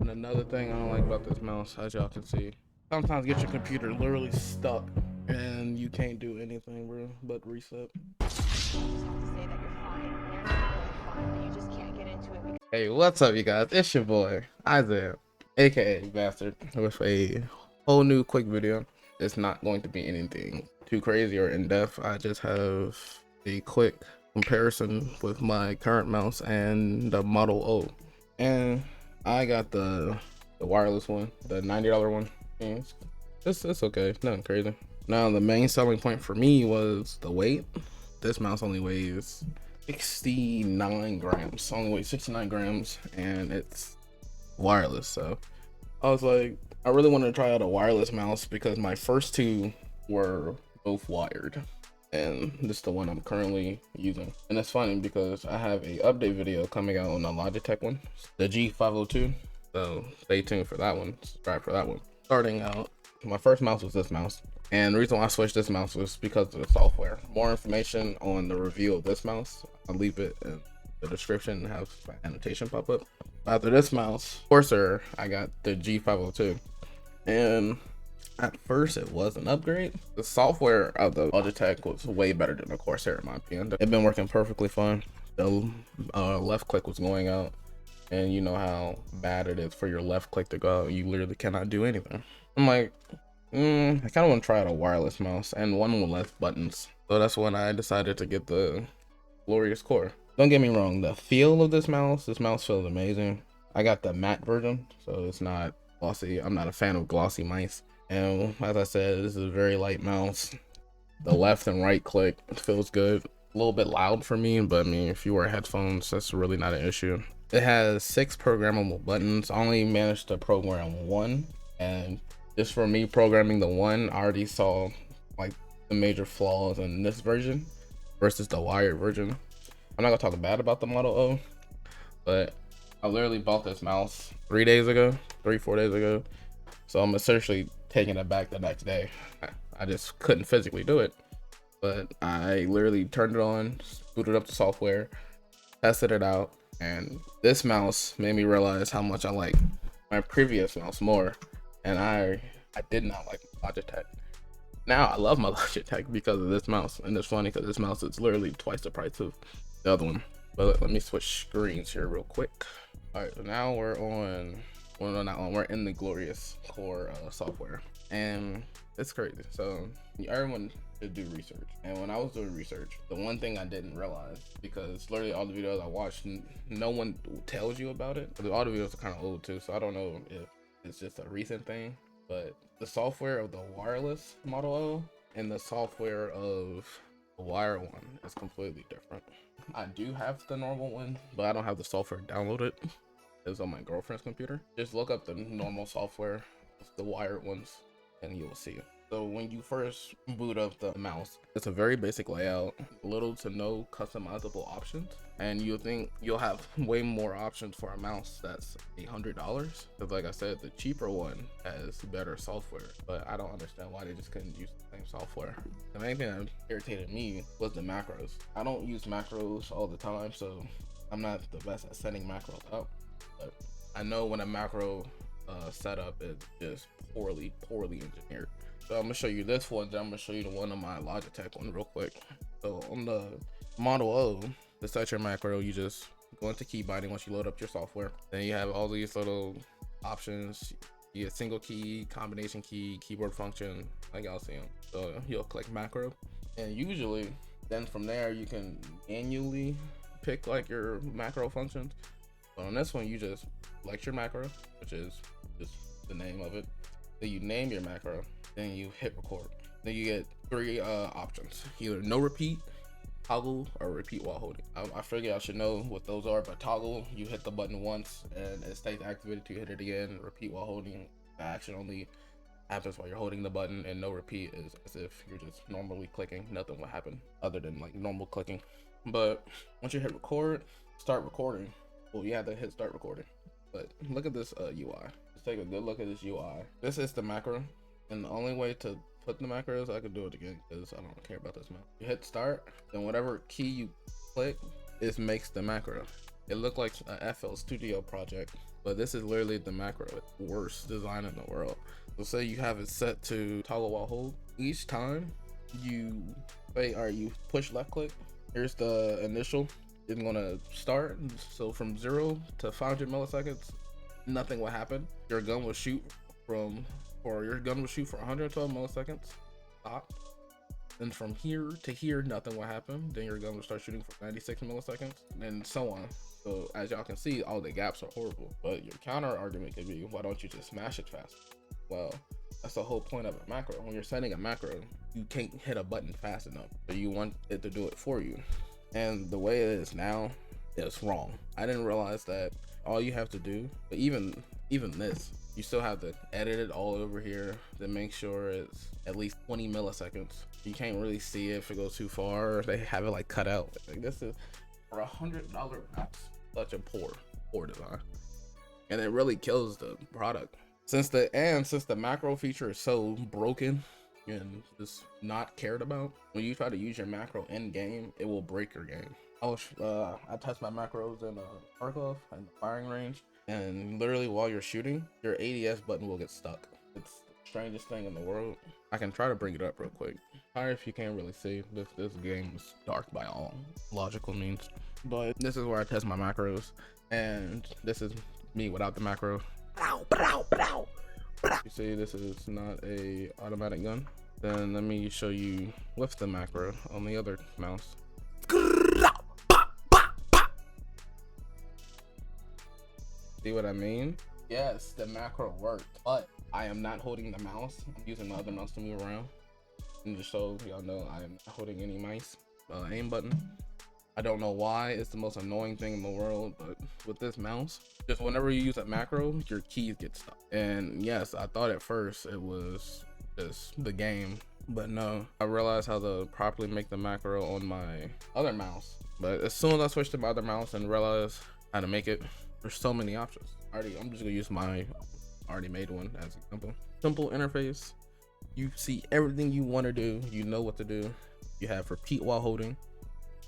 And another thing I don't like about this mouse, as y'all can see, sometimes get your computer literally stuck and you can't do anything, bro, but reset. Hey, what's up, you guys? It's your boy Isaiah, aka Bastard, with a whole new quick video. It's not going to be anything too crazy or in depth. I just have a quick comparison with my current mouse and the Model O, and I got the wireless one, the $90 one. And it's okay, nothing crazy. Now the main selling point for me was the weight. This mouse only weighs 69 grams, only weighs 69 grams, and it's wireless. So I was like, I really wanted to try out a wireless mouse because my first two were both wired, and this is the one I'm currently using. And it's funny because I have a update video coming out on the Logitech one, the G502. So stay tuned for that one, subscribe for that one. Starting out, my first mouse was this mouse. And the reason why I switched this mouse was because of the software. More information on the review of this mouse, I'll leave it in the description and have an annotation pop up. After this mouse, Corsair, I got the G502. And at first it was an upgrade. The software of the Logitech was way better than the Corsair in my opinion. It's been working perfectly fine. The left click was going out, and you know how bad it is for your left click to go out. You literally cannot do anything. I'm like, I kind of want to try out a wireless mouse and one with less buttons. So that's when I decided to get the Glorious Core. Don't get me wrong, the feel of this mouse feels amazing. I got the matte version, so it's not glossy. I'm not a fan of glossy mice. And as I said, this is a very light mouse. The left and right click feels good. A little bit loud for me, but I mean, if you wear headphones, that's really not an issue. It has 6 programmable buttons. I only managed to program one, and just for me programming the one, I already saw like the major flaws in this version versus the wired version. I'm not gonna talk bad about the Model O, but I literally bought this mouse 4 days ago. So I'm essentially taking it back the next day. I just couldn't physically do it, but I literally turned it on, booted up the software, tested it out, and this mouse made me realize how much I like my previous mouse more. And I did not like Logitech. Now I love my Logitech because of this mouse, and it's funny because this mouse is literally twice the price of the other one. But let me switch screens here real quick. All right, so now we're on. Well, no, not on. We're in the Glorious Core software, and it's crazy. So everyone should do research. And when I was doing research, the one thing I didn't realize, because literally all the videos I watched, no one tells you about it. All the videos are kind of old too, so I don't know if it's just a recent thing, but the software of the wireless Model O and the software of the wire one is completely different. I do have the normal one, but I don't have the software downloaded. It's on my girlfriend's computer. Just look up the normal software, the wired ones, and you will see it. So when you first boot up the mouse, it's a very basic layout, little to no customizable options, and you'll think you'll have way more options for a mouse that's $100. Because like I said, the cheaper one has better software, but I don't understand why they just couldn't use the same software. The main thing that irritated me was the macros. I don't use macros all the time, so I'm not the best at setting macros up, but I know when a macro setup is just poorly engineered. So I'm gonna show you this one, then I'm gonna show you the one on my Logitech one real quick. So on the Model O, to set your macro, you just go into key binding once you load up your software. Then you have all these little options. You get single key, combination key, keyboard function, like y'all see them. So you'll click macro, and usually then from there you can manually pick like your macro functions. But on this one, you just select your macro, which is just the name of it. Then you name your macro, then you hit record. Then you get 3 options: either no repeat, toggle, or repeat while holding. I figure I should know what those are, but toggle, you hit the button once and it stays activated till you hit it again. Repeat while holding, the action only happens while you're holding the button, and no repeat is as if you're just normally clicking. Nothing will happen other than like normal clicking. But once you hit record, start recording, well, you have to hit start recording. But look at this UI. Let's take a good look at this UI. This is the macro, and the only way to put the macros, I could do it again because I don't care about this macro. You hit start, then whatever key you click, it makes the macro. It looked like a FL Studio project, but this is literally the macro worst design in the world. So say you have it set to toggle while hold. Each time you you push left click, here's the initial. It's gonna start. So from 0 to 500 milliseconds, nothing will happen. Your gun will shoot for 112 milliseconds. Stop. And from here to here, nothing will happen. Then your gun will start shooting for 96 milliseconds, and so on. So as y'all can see, all the gaps are horrible. But your counter argument could be, why don't you just smash it fast? Well, that's the whole point of a macro. When you're setting a macro, you can't hit a button fast enough. So you want it to do it for you. And the way it is now, it's wrong. I didn't realize that all you have to do, but even this, you still have to edit it all over here to make sure it's at least 20 milliseconds. You can't really see it if it goes too far, or they have it like cut out. Like, this is for $100 mouse, such a poor design, and it really kills the product. Since the macro feature is so broken and just not cared about, when you try to use your macro in game, it will break your game. I test my macros in Tarkov in the firing range, and literally while you're shooting, your ADS button will get stuck. It's the strangest thing in the world. I can try to bring it up real quick. Sorry if you can't really see. This game is dark by all logical means, but this is where I test my macros, and this is me without the macro. You see, this is not a automatic gun. Then let me show you with the macro on the other mouse. See what I mean? Yes, the macro worked, but I am not holding the mouse. I'm using my other mouse to move around. And just so y'all know, I am not holding any mice aim button. I don't know why, it's the most annoying thing in the world, but with this mouse, just whenever you use a macro, your keys get stuck. And yes, I thought at first it was just the game, but no, I realized how to properly make the macro on my other mouse. But as soon as I switched to my other mouse and realized how to make it, there's so many options. I'm just gonna use my already made one as an example. Simple interface. You see everything you want to do. You know what to do. You have repeat while holding.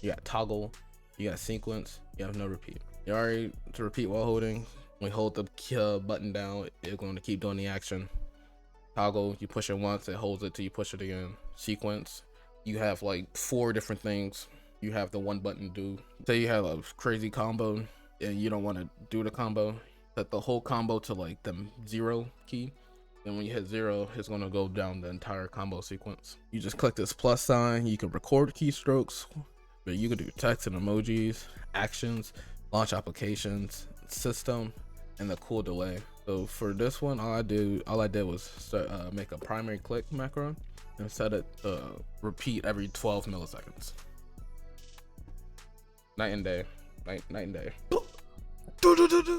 You got toggle. You got sequence. You have no repeat. You already to repeat while holding. When you hold the button down, it's going to keep doing the action. Toggle, you push it once, it holds it till you push it again. Sequence, you have like 4 different things you have the one button do. Say you have a crazy combo and you don't want to do the combo, set the whole combo to like the 0 key. Then when you hit 0, it's going to go down the entire combo sequence. You just click this plus sign. You can record keystrokes, but you can do text and emojis, actions, launch applications, system, and the cool delay. So for this one, all I did was make a primary click macro and set it to repeat every 12 milliseconds. Night and day. Night and day.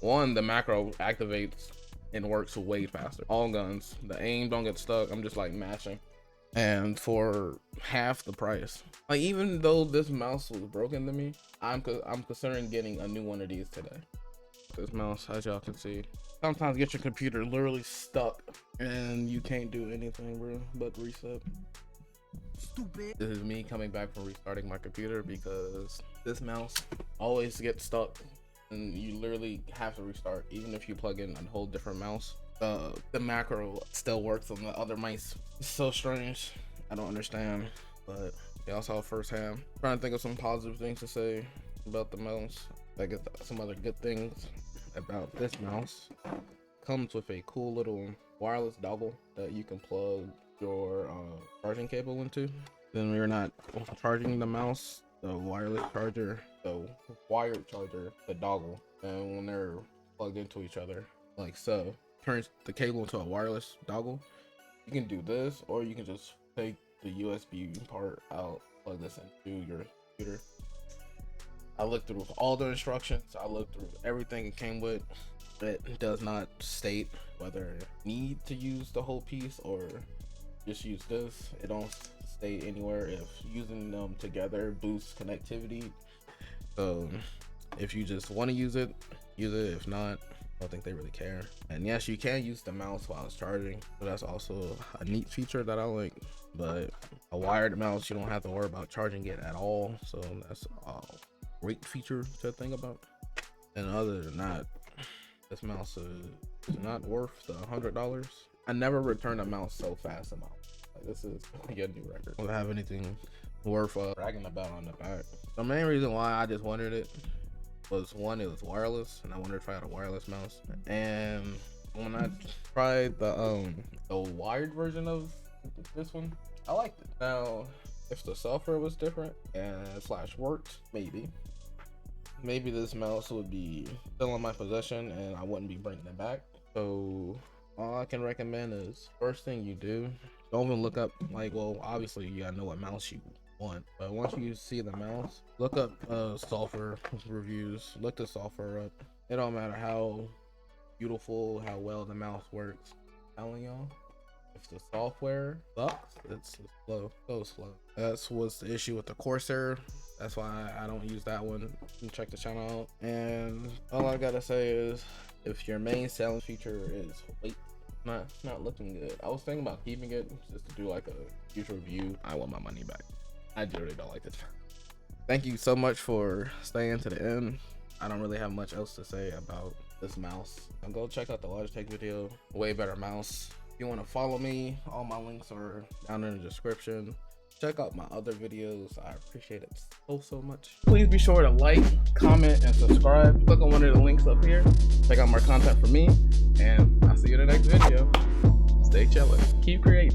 One, the macro activates and works way faster. All guns, the aim don't get stuck. I'm just like mashing, and for half the price. Like, even though this mouse was broken to me, I'm considering getting a new one of these today. This mouse, as y'all can see, sometimes get your computer literally stuck and you can't do anything, bro, but reset. Stupid. This is me coming back from restarting my computer because this mouse always gets stuck. And you literally have to restart, even if you plug in a whole different mouse. The macro still works on the other mice. It's so strange. I don't understand, but y'all saw firsthand. Trying to think of some positive things to say about the mouse. I guess some other good things about this mouse. Comes with a cool little wireless dongle that you can plug your charging cable into. Then when you're not charging the mouse, the wireless charger, the wired charger, the dongle, and when they're plugged into each other, like so, turns the cable into a wireless dongle. You can do this, or you can just take the USB part out, plug this into your computer. I looked through all the instructions. I looked through everything it came with. It does not state whether you need to use the whole piece or just use this. It don't state anywhere if using them together boosts connectivity. So if you just want to use it, use it. If not, I don't think they really care. And yes, you can use the mouse while it's charging, so that's also a neat feature that I like. But a wired mouse, you don't have to worry about charging it at all, so that's a great feature to think about. And other than that, This mouse is not worth the $100. I never returned a mouse so fast in my life. Like, this is a new record. I don't have anything worth bragging about on the back. The main reason why I just wanted it was, one, it was wireless, and I wanted to try out a wireless mouse. And when I tried the wired version of this one, I liked it. Now, if the software was different and / worked, maybe this mouse would be still in my possession and I wouldn't be bringing it back. So all I can recommend is, first thing you do, don't even look up, like, well, obviously you gotta know what mouse you want, but once you see the mouse, look up software reviews, look the software up. It don't matter how beautiful, how well the mouse works. I'm telling y'all, if the software sucks, it's slow, so slow. That's what's the issue with the Corsair. That's why I don't use that one. You can check the channel out. And all I gotta say is, if your main selling feature is weight, it's not looking good. I was thinking about keeping it just to do like a future review. I want my money back. I generally don't like this. Thank you so much for staying to the end. I don't really have much else to say about this mouse. Go check out the Logitech video. Way better mouse. If you want to follow me, all my links are down in the description. Check out my other videos. I appreciate it so much. Please be sure to like, comment, and subscribe. Click on one of the links up here. Check out more content from me, and I'll see you in the next video. Stay chillin'. Keep creating.